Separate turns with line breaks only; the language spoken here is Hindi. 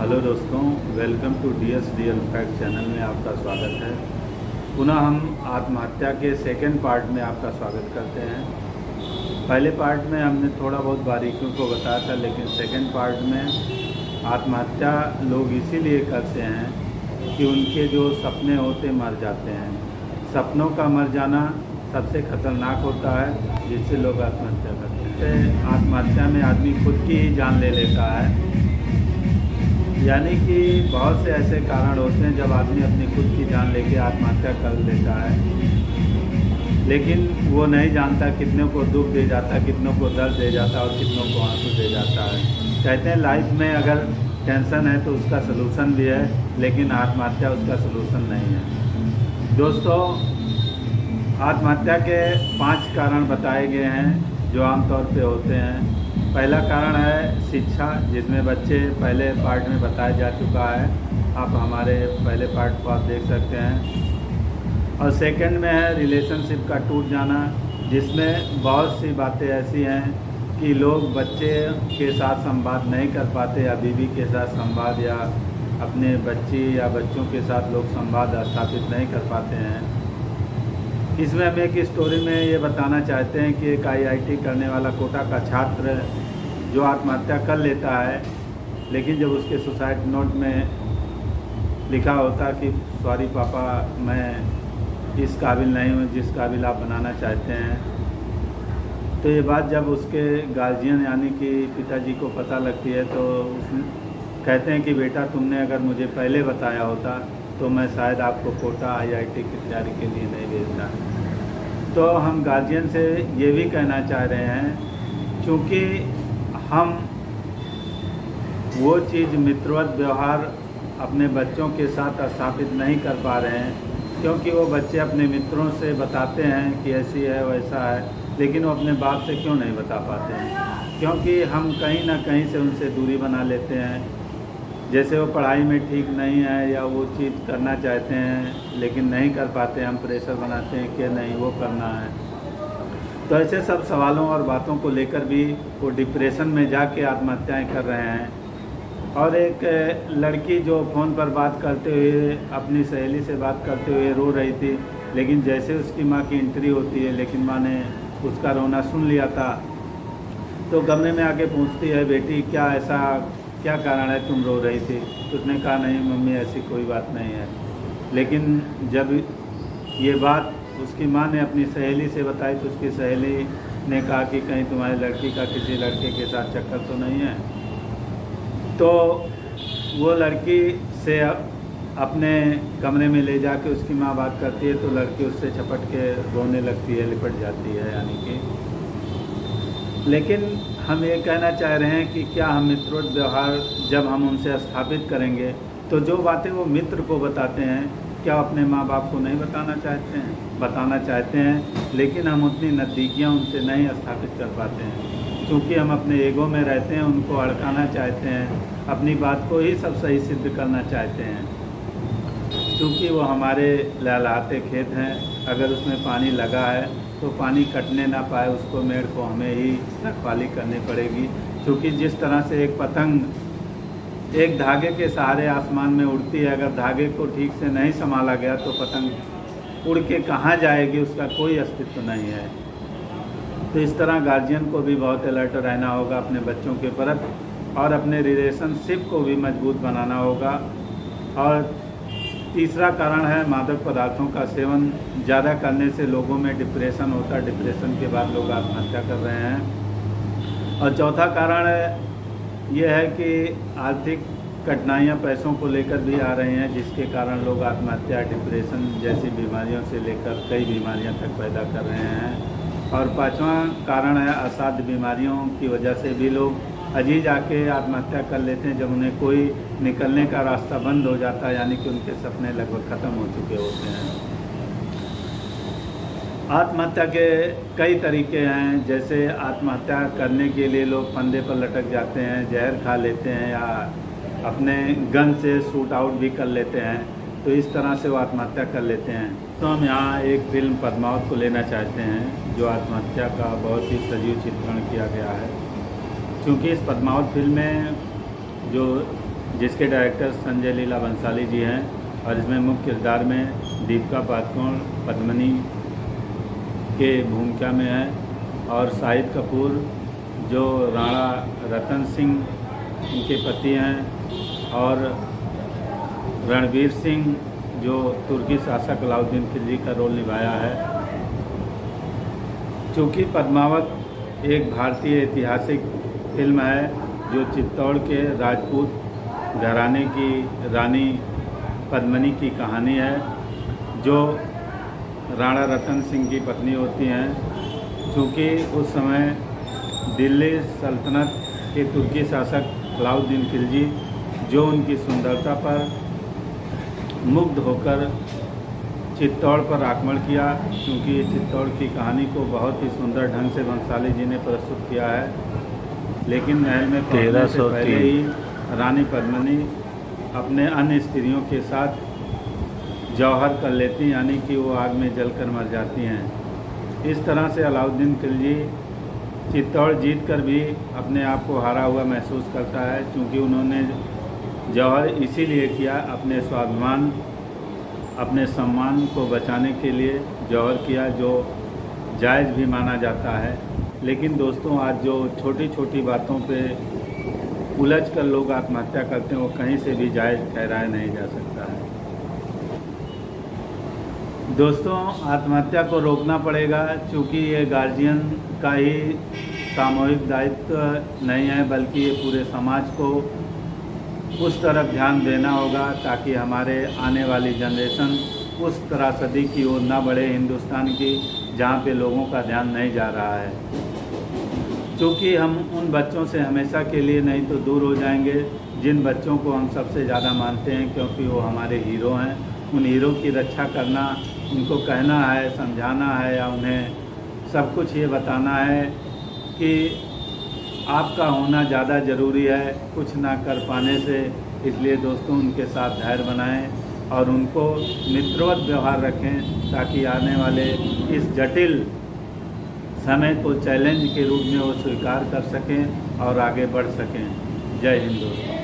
हेलो दोस्तों, welcome to DS real fact channel में आपका स्वागत है। पुनः हम आत्महत्या के सेकंड पार्ट में आपका स्वागत करते हैं। पहले पार्ट में हमने थोड़ा बहुत बारीकियों को बताया था, लेकिन सेकंड पार्ट में आत्महत्या लोग इसीलिए करते हैं कि उनके जो सपने होते मर जाते हैं। सपनों का मर जाना सबसे खतरनाक होता है, जिससे लोग आत्महत्या करते हैं। आत्महत्या में आदमी खुद की ही जान ले लेता है, यानी कि बहुत से ऐसे कारण होते हैं जब आदमी अपनी खुद की जान लेके आत्महत्या कर लेता है, लेकिन वो नहीं जानता कितनों को दुख दे जाता, कितनों को दर्द दे जाता और कितनों को आंसू दे जाता है। कहते हैं लाइफ में अगर टेंशन है तो उसका सलूशन भी है, लेकिन आत्महत्या उसका सलूशन नहीं है। दोस्तों, आत्महत्या के 5 कारण बताए गए हैं जो आमतौर पे होते हैं। पहला कारण है शिक्षा, जिसमें बच्चे पहले पार्ट में बताया जा चुका है, आप हमारे पहले पार्ट को आप देख सकते हैं। और सेकंड में है रिलेशनशिप का टूट जाना, जिसमें बहुत सी बातें ऐसी हैं कि लोग बच्चे के साथ संवाद नहीं कर पाते, या बीवी के साथ संवाद, या अपने बच्ची या बच्चों के साथ लोग संवाद स्थापित नहीं कर पाते हैं। इसमें हम एक स्टोरी में ये बताना चाहते हैं कि एक आईआईटी करने वाला कोटा का छात्र जो आत्महत्या कर लेता है, लेकिन जब उसके सुसाइड नोट में लिखा होता कि सॉरी पापा, मैं इस काबिल नहीं हूँ जिस काबिल आप बनाना चाहते हैं, तो ये बात जब उसके गार्जियन यानी कि पिताजी को पता लगती है, तो कहते हैं कि बेटा, तुमने अगर मुझे पहले बताया होता तो मैं शायद आपको कोटा आईआईटी की तैयारी के लिए नहीं भेजता। तो हम गार्जियन से ये भी कहना चाह रहे हैं, क्योंकि हम वो चीज़ मित्रवत व्यवहार अपने बच्चों के साथ स्थापित नहीं कर पा रहे हैं, क्योंकि वो बच्चे अपने मित्रों से बताते हैं कि ऐसी है वैसा है, लेकिन वो अपने बाप से क्यों नहीं बता पाते हैं? क्योंकि हम कहीं ना कहीं से उनसे दूरी बना लेते हैं। जैसे वो पढ़ाई में ठीक नहीं है या वो चीज़ करना चाहते हैं लेकिन नहीं कर पाते, हम प्रेशर बनाते हैं कि नहीं वो करना है। तो ऐसे सब सवालों और बातों को लेकर भी वो डिप्रेशन में जाके आत्महत्याएं कर रहे हैं। और एक लड़की जो फ़ोन पर बात करते हुए अपनी सहेली से बात करते हुए रो रही थी, लेकिन जैसे उसकी माँ की एंट्री होती है, लेकिन माँ ने उसका रोना सुन लिया था, तो कमरे में आके पूछती है, बेटी क्या कारण है, तुम रो रही थी? तो उसने कहा, नहीं मम्मी, ऐसी कोई बात नहीं है। लेकिन जब ये बात उसकी माँ ने अपनी सहेली से बताई, तो उसकी सहेली ने कहा कि कहीं तुम्हारी लड़की का किसी लड़के के साथ चक्कर तो नहीं है। तो वो लड़की से अपने कमरे में ले जाके उसकी माँ बात करती है, तो लड़की उससे झपट के रोने लगती है, लिपट जाती है यानी कि। लेकिन हम ये कहना चाह रहे हैं कि क्या हम मित्रवत व्यवहार जब हम उनसे स्थापित करेंगे, तो जो बातें वो मित्र को बताते हैं, क्या अपने माँ बाप को नहीं बताना चाहते हैं, लेकिन हम उतनी नज़दीकियाँ उनसे नहीं स्थापित कर पाते हैं, क्योंकि हम अपने ईगो में रहते हैं, उनको अड़काना चाहते हैं, अपनी बात को ही सब सही सिद्ध करना चाहते हैं। क्योंकि वो हमारे लहलहाते खेत हैं, अगर उसमें पानी लगा है तो पानी कटने ना पाए, उसको मेड़ को हमें ही रखवाली करनी पड़ेगी। क्योंकि जिस तरह से एक पतंग एक धागे के सहारे आसमान में उड़ती है, अगर धागे को ठीक से नहीं संभाला गया तो पतंग उड़ के कहाँ जाएगी, उसका कोई अस्तित्व नहीं है। तो इस तरह गार्जियन को भी बहुत अलर्ट रहना होगा अपने बच्चों के प्रति, और अपने रिलेशनशिप को भी मजबूत बनाना होगा। और तीसरा कारण है मादक पदार्थों का सेवन ज़्यादा करने से लोगों में डिप्रेशन होता है, डिप्रेशन के बाद लोग आत्महत्या कर रहे हैं। और चौथा कारण ये है कि आर्थिक कठिनाइयाँ पैसों को लेकर भी आ रही हैं, जिसके कारण लोग आत्महत्या, डिप्रेशन जैसी बीमारियों से लेकर कई बीमारियां तक पैदा कर रहे हैं। और पांचवा कारण है असाध्य बीमारियों की वजह से भी लोग अजीज आके आत्महत्या कर लेते हैं, जब उन्हें कोई निकलने का रास्ता बंद हो जाता है, यानी कि उनके सपने लगभग ख़त्म हो चुके होते हैं। आत्महत्या के कई तरीके हैं, जैसे आत्महत्या करने के लिए लोग फंदे पर लटक जाते हैं, जहर खा लेते हैं, या अपने गन से शूट आउट भी कर लेते हैं, तो इस तरह से वो आत्महत्या कर लेते हैं। तो हम यहाँ एक फिल्म पद्मावत को लेना चाहते हैं, जो आत्महत्या का बहुत ही सजीव चित्रण किया गया है। क्योंकि इस पद्मावत फिल्म में जो जिसके डायरेक्टर संजय लीला बंसाली जी हैं और इसमें मुख्य किरदार में दीपिका पादुकोण पद्मिनी के भूमिका में है और शाहिद कपूर जो राणा रतन सिंह इनके पति हैं और रणवीर सिंह जो तुर्की शासक अलाउद्दीन खिलजी का रोल निभाया है। चूँकि पद्मावत एक भारतीय ऐतिहासिक फिल्म है जो चित्तौड़ के राजपूत घराने की रानी पद्मिनी की कहानी है जो राणा रतन सिंह की पत्नी होती हैं। चूँकि उस समय दिल्ली सल्तनत के तुर्की शासक अलाउद्दीन खिलजी जो उनकी सुंदरता पर मुग्ध होकर चित्तौड़ पर आक्रमण किया। क्योंकि चित्तौड़ की कहानी को बहुत ही सुंदर ढंग से बंसाली जी ने प्रस्तुत किया है, लेकिन महल में पहुंचने से पहले ही रानी पद्मिनी अपने अन्य स्त्रियों के साथ जौहर कर लेती, यानी कि वो आग में जलकर मर जाती हैं। इस तरह से अलाउद्दीन खिलजी चित्तौड़ जीत कर भी अपने आप को हारा हुआ महसूस करता है, क्योंकि उन्होंने जौहर इसीलिए किया, अपने स्वाभिमान अपने सम्मान को बचाने के लिए जौहर किया, जो जायज़ भी माना जाता है। लेकिन दोस्तों, आज जो छोटी छोटी बातों पे उलझ कर लोग आत्महत्या करते हैं वो कहीं से भी जायज़ ठहराया नहीं जा सकता है। दोस्तों, आत्महत्या को रोकना पड़ेगा, क्योंकि ये गार्जियन का ही सामूहिक दायित्व नहीं है, बल्कि ये पूरे समाज को उस तरफ ध्यान देना होगा ताकि हमारे आने वाली जनरेशन उस त्रासदी की ओर ना बढ़े हिंदुस्तान की, जहाँ पे लोगों का ध्यान नहीं जा रहा है। क्योंकि हम उन बच्चों से हमेशा के लिए नहीं तो दूर हो जाएंगे जिन बच्चों को हम सबसे ज़्यादा मानते हैं, क्योंकि वो हमारे हीरो हैं। उन हीरो की रक्षा करना, उनको कहना है, समझाना है या उन्हें सब कुछ ये बताना है कि आपका होना ज़्यादा ज़रूरी है कुछ ना कर पाने से। इसलिए दोस्तों, उनके साथ धैर्य बनाएं और उनको मित्रवत व्यवहार रखें, ताकि आने वाले इस जटिल समय को चैलेंज के रूप में वो स्वीकार कर सकें और आगे बढ़ सकें। जय हिंद दोस्तों।